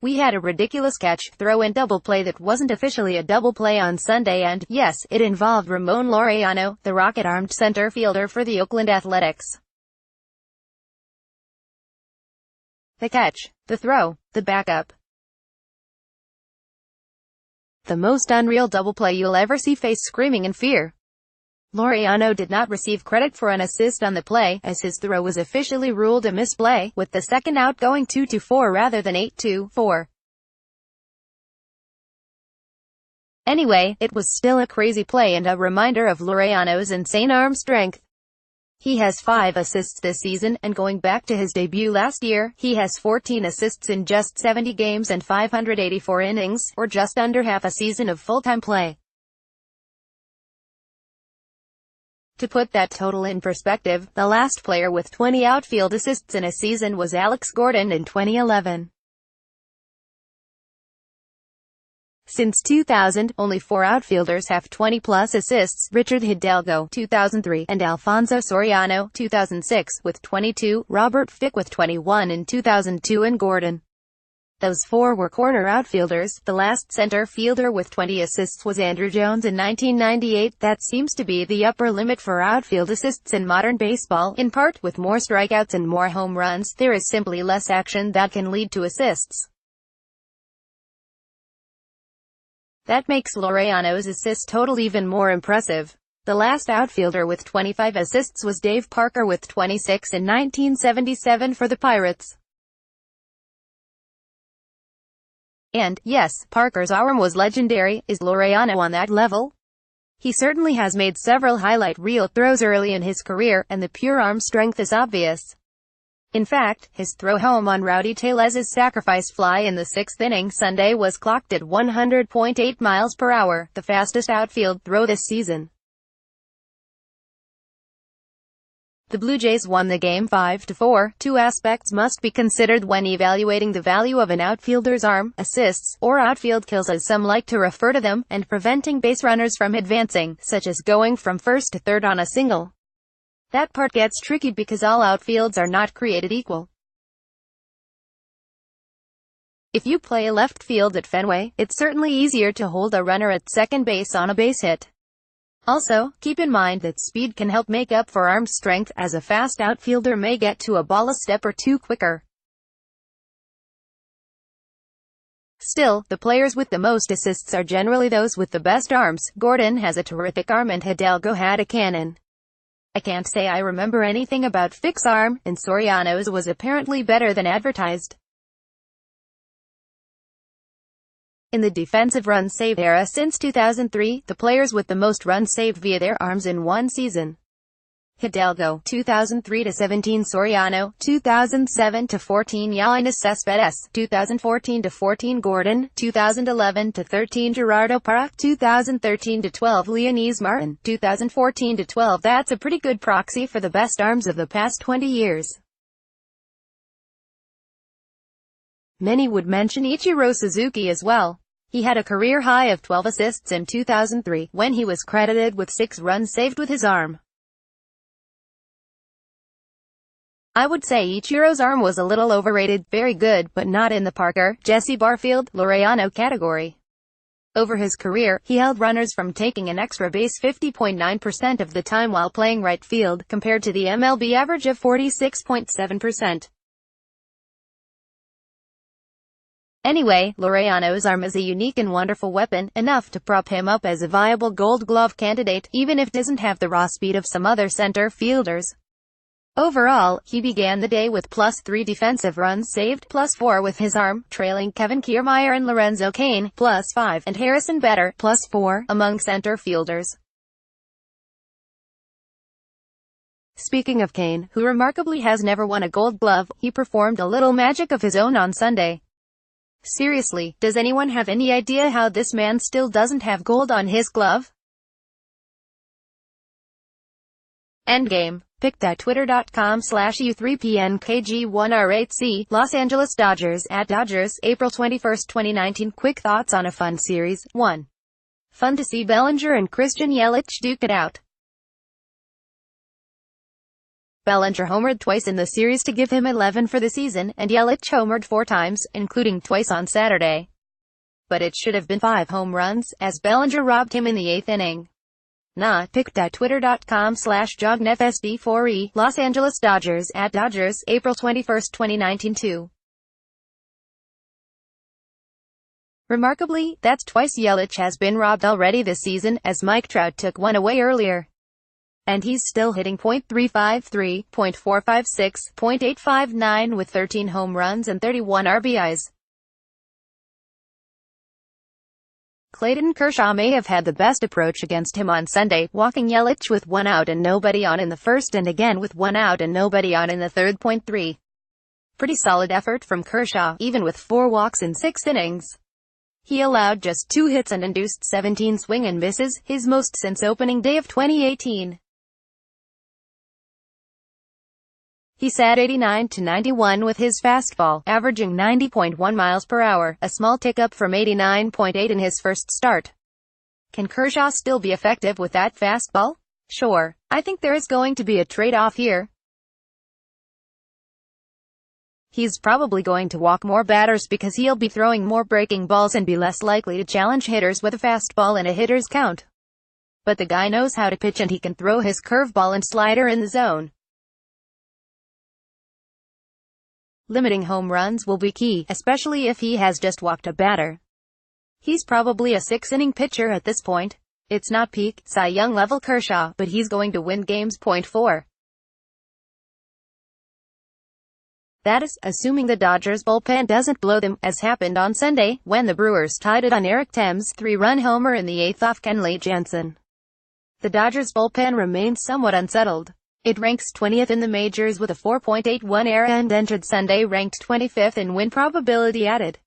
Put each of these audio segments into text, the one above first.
We had a ridiculous catch, throw and double play that wasn't officially a double play on Sunday and, yes, it involved Ramon Laureano, the rocket-armed center fielder for the Oakland Athletics. The catch, the throw, the backup. The most unreal double play you'll ever see, face screaming in fear. Laureano did not receive credit for an assist on the play, as his throw was officially ruled a misplay, with the second out going 2-4 rather than 8-4. Anyway, it was still a crazy play and a reminder of Laureano's insane arm strength. He has 5 assists this season, and going back to his debut last year, he has 14 assists in just 70 games and 584 innings, or just under half a season of full-time play. To put that total in perspective, the last player with 20 outfield assists in a season was Alex Gordon in 2011. Since 2000, only 4 outfielders have 20-plus assists: Richard Hidalgo, 2003, and Alfonso Soriano, 2006, with 22, Robert Fick with 21 in 2002, and Gordon. Those 4 were corner outfielders. The last center fielder with 20 assists was Andrew Jones in 1998. That seems to be the upper limit for outfield assists in modern baseball, in part, with more strikeouts and more home runs, there is simply less action that can lead to assists. That makes Laureano's assist total even more impressive. The last outfielder with 25 assists was Dave Parker with 26 in 1977 for the Pirates. And, yes, Parker's arm was legendary. Is Laureano on that level? He certainly has made several highlight reel throws early in his career, and the pure arm strength is obvious. In fact, his throw home on Rowdy Tellez's sacrifice fly in the 6th inning Sunday was clocked at 100.8 miles per hour, the fastest outfield throw this season. The Blue Jays won the game 5-4. 2 aspects must be considered when evaluating the value of an outfielder's arm: assists, or outfield kills as some like to refer to them, and preventing base runners from advancing, such as going from first to third on a single. That part gets tricky because all outfields are not created equal. If you play left field at Fenway, it's certainly easier to hold a runner at second base on a base hit. Also, keep in mind that speed can help make up for arm strength, as a fast outfielder may get to a ball a step or 2 quicker. Still, the players with the most assists are generally those with the best arms. Gordon has a terrific arm and Hidalgo had a cannon. I can't say I remember anything about Fick's arm, and Soriano's was apparently better than advertised. In the defensive run save era since 2003, the players with the most runs saved via their arms in one season: Hidalgo, 2003-17; Soriano, 2007-14; Yoenis Cespedes, 2014-14; Gordon, 2011-13; Gerardo Parra, 2013-12; Leonys Martin, 2014-12. That's a pretty good proxy for the best arms of the past 20 years. Many would mention Ichiro Suzuki as well. He had a career high of 12 assists in 2003, when he was credited with 6 runs saved with his arm. I would say Ichiro's arm was a little overrated, very good, but not in the Parker, Jesse Barfield, Laureano category. Over his career, he held runners from taking an extra base 50.9% of the time while playing right field, compared to the MLB average of 46.7%. Anyway, Laureano's arm is a unique and wonderful weapon, enough to prop him up as a viable Gold Glove candidate, even if he doesn't have the raw speed of some other center fielders. Overall, he began the day with +3 defensive runs saved, +4 with his arm, trailing Kevin Kiermaier and Lorenzo Cain, +5, and Harrison Bader, +4, among center fielders. Speaking of Cain, who remarkably has never won a Gold Glove, he performed a little magic of his own on Sunday. Seriously, does anyone have any idea how this man still doesn't have gold on his glove? Endgame. Pic.twitter.com/U3PNKG1R8C. Los Angeles Dodgers @Dodgers, April 21, 2019. Quick thoughts on a fun series. 1. Fun to see Bellinger and Christian Yelich duke it out. Bellinger homered twice in the series to give him 11 for the season, and Yelich homered 4 times, including twice on Saturday. But it should have been 5 home runs, as Bellinger robbed him in the 8th inning. Not pick.twitter.com/JognFSD4E, Los Angeles Dodgers, @Dodgers, April 21, 2019 2. Remarkably, that's twice Yelich has been robbed already this season, as Mike Trout took one away earlier. And he's still hitting .353, .456, .859 with 13 home runs and 31 RBIs. Clayton Kershaw may have had the best approach against him on Sunday, walking Yelich with 1 out and nobody on in the first and again with 1 out and nobody on in the third. 3. Pretty solid effort from Kershaw, even with 4 walks in 6 innings. He allowed just 2 hits and induced 17 swing and misses, his most since opening day of 2018. He sat 89-91 with his fastball, averaging 90.1 miles per hour, a small tick up from 89.8 in his first start. Can Kershaw still be effective with that fastball? Sure. I think there is going to be a trade-off here. He's probably going to walk more batters because he'll be throwing more breaking balls and be less likely to challenge hitters with a fastball in a hitter's count. But the guy knows how to pitch and he can throw his curveball and slider in the zone. Limiting home runs will be key, especially if he has just walked a batter. He's probably a 6-inning pitcher at this point. It's not peak Cy Young level Kershaw, but he's going to win games. 4. That is, assuming the Dodgers bullpen doesn't blow them, as happened on Sunday, when the Brewers tied it on Eric Thames' 3-run homer in the 8th off Kenley Jansen. The Dodgers bullpen remains somewhat unsettled. It ranks 20th in the majors with a 4.81 ERA and entered Sunday ranked 25th in win probability added.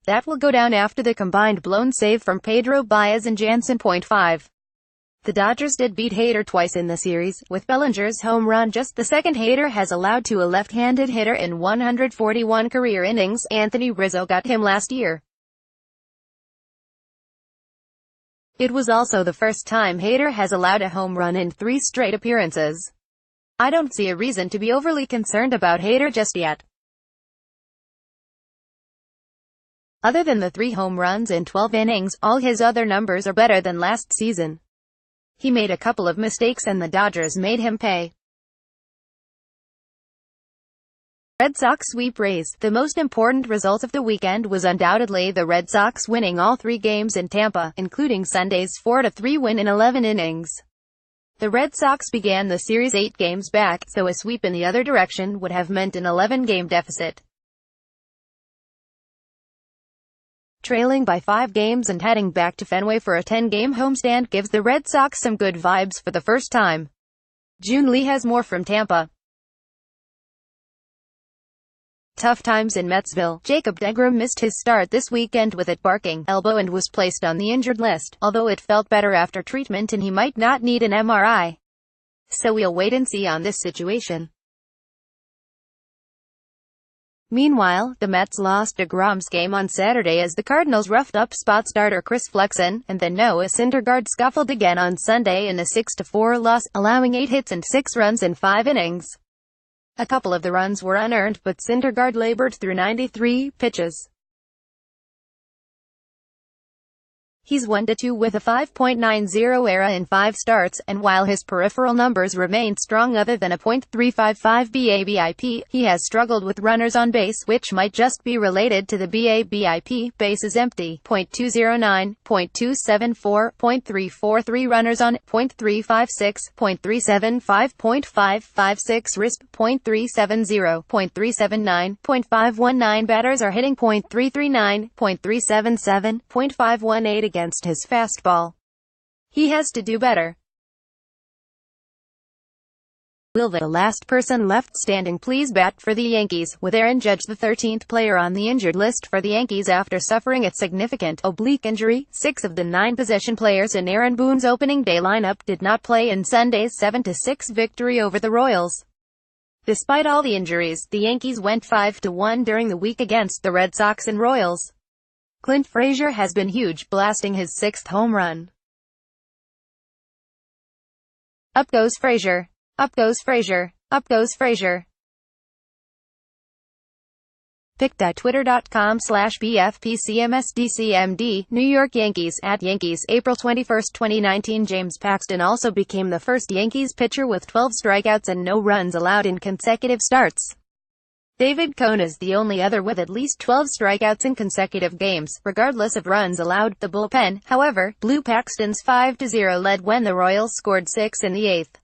That will go down after the combined blown save from Pedro Baez and Jansen. 5. The Dodgers did beat Hader twice in the series, with Bellinger's home run just the second Hader has allowed to a left-handed hitter in 141 career innings. Anthony Rizzo got him last year. It was also the first time Hader has allowed a home run in 3 straight appearances. I don't see a reason to be overly concerned about Hader just yet. Other than the 3 home runs in 12 innings, all his other numbers are better than last season. He made a couple of mistakes and the Dodgers made him pay. Red Sox sweep Rays. The most important result of the weekend was undoubtedly the Red Sox winning all 3 games in Tampa, including Sunday's 4-3 win in 11 innings. The Red Sox began the series 8 games back, so a sweep in the other direction would have meant an 11-game deficit. Trailing by 5 games and heading back to Fenway for a 10-game homestand gives the Red Sox some good vibes for the first time. June Lee has more from Tampa. Tough times in Metsville. Jacob deGrom missed his start this weekend with a barking elbow and was placed on the injured list, although it felt better after treatment and he might not need an MRI. So we'll wait and see on this situation. Meanwhile, the Mets lost deGrom's game on Saturday as the Cardinals roughed up spot starter Chris Flexen, and then Noah Syndergaard scuffled again on Sunday in a 6-4 loss, allowing 8 hits and 6 runs in 5 innings. A couple of the runs were unearned, but Syndergaard labored through 93 pitches. He's 1-2 with a 5.90 ERA in 5 starts, and while his peripheral numbers remained strong other than a .355 BABIP, he has struggled with runners on base, which might just be related to the BABIP, bases empty, .209, .274, .343 runners on, .356, .375, .556 RISP, .370, .379, .519 batters are hitting .339, .377, .518 against his fastball. He has to do better. Will the last person left standing please bat for the Yankees, with Aaron Judge the 13th player on the injured list for the Yankees after suffering a significant oblique injury. 6 of the 9 possession players in Aaron Boone's opening day lineup did not play in Sunday's 7-6 victory over the Royals. Despite all the injuries, the Yankees went 5-1 during the week against the Red Sox and Royals. Clint Frazier has been huge, blasting his 6th home run. Up goes Frazier. Up goes Frazier. Up goes Frazier. Pic.twitter.com/BFPCMSDCMD, New York Yankees, @Yankees, April 21, 2019. James Paxton also became the first Yankees pitcher with 12 strikeouts and no runs allowed in consecutive starts. David Cone is the only other with at least 12 strikeouts in consecutive games, regardless of runs allowed. The bullpen, however, blew Paxton's 5-0 lead when the Royals scored 6 in the 8th.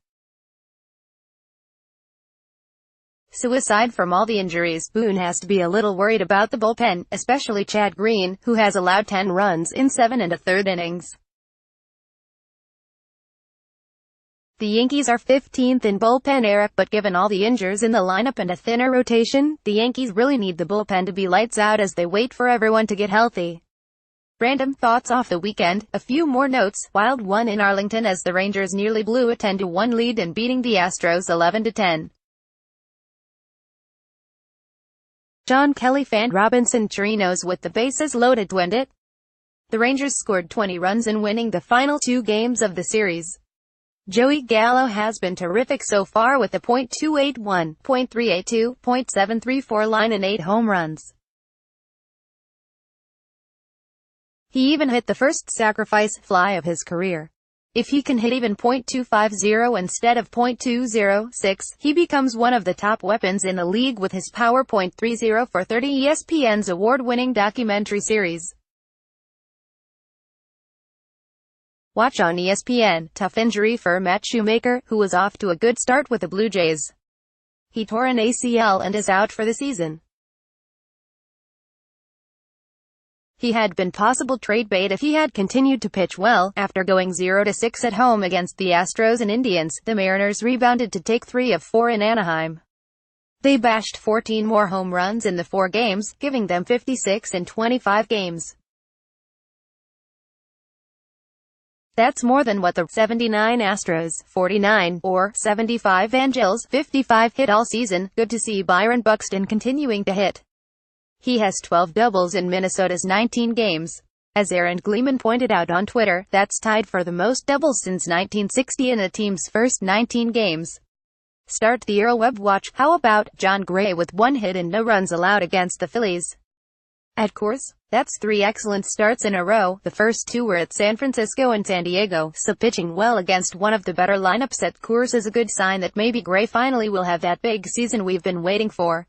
So aside from all the injuries, Boone has to be a little worried about the bullpen, especially Chad Green, who has allowed 10 runs in 7 1/3 innings. The Yankees are 15th in bullpen ERA, but given all the injuries in the lineup and a thinner rotation, the Yankees really need the bullpen to be lights out as they wait for everyone to get healthy. Random thoughts off the weekend, a few more notes. Wild won in Arlington as the Rangers nearly blew a 10-1 lead in beating the Astros 11-10. John Kelly fan Robinson Chirinos with the bases loaded to end it. The Rangers scored 20 runs in winning the final 2 games of the series. Joey Gallo has been terrific so far with a .281, .382, .734 line and 8 home runs. He even hit the first sacrifice fly of his career. If he can hit even .250 instead of .206, he becomes one of the top weapons in the league with his power .30 for 30. ESPN's award-winning documentary series. Watch on ESPN. Tough injury for Matt Shoemaker, who was off to a good start with the Blue Jays. He tore an ACL and is out for the season. He had been possible trade bait if he had continued to pitch well. After going 0-6 at home against the Astros and Indians, the Mariners rebounded to take 3 of 4 in Anaheim. They bashed 14 more home runs in the 4 games, giving them 56 in 25 games. That's more than what the 79 Astros, 49, or 75 Angels, 55 hit all season. Good to see Byron Buxton continuing to hit. He has 12 doubles in Minnesota's 19 games. As Aaron Gleeman pointed out on Twitter, that's tied for the most doubles since 1960 in the team's first 19 games. Start the Earl Webb watch. How about John Gray with 1 hit and no runs allowed against the Phillies? At Coors? That's 3 excellent starts in a row. The first 2 were at San Francisco and San Diego, so pitching well against one of the better lineups at Coors is a good sign that maybe Gray finally will have that big season we've been waiting for.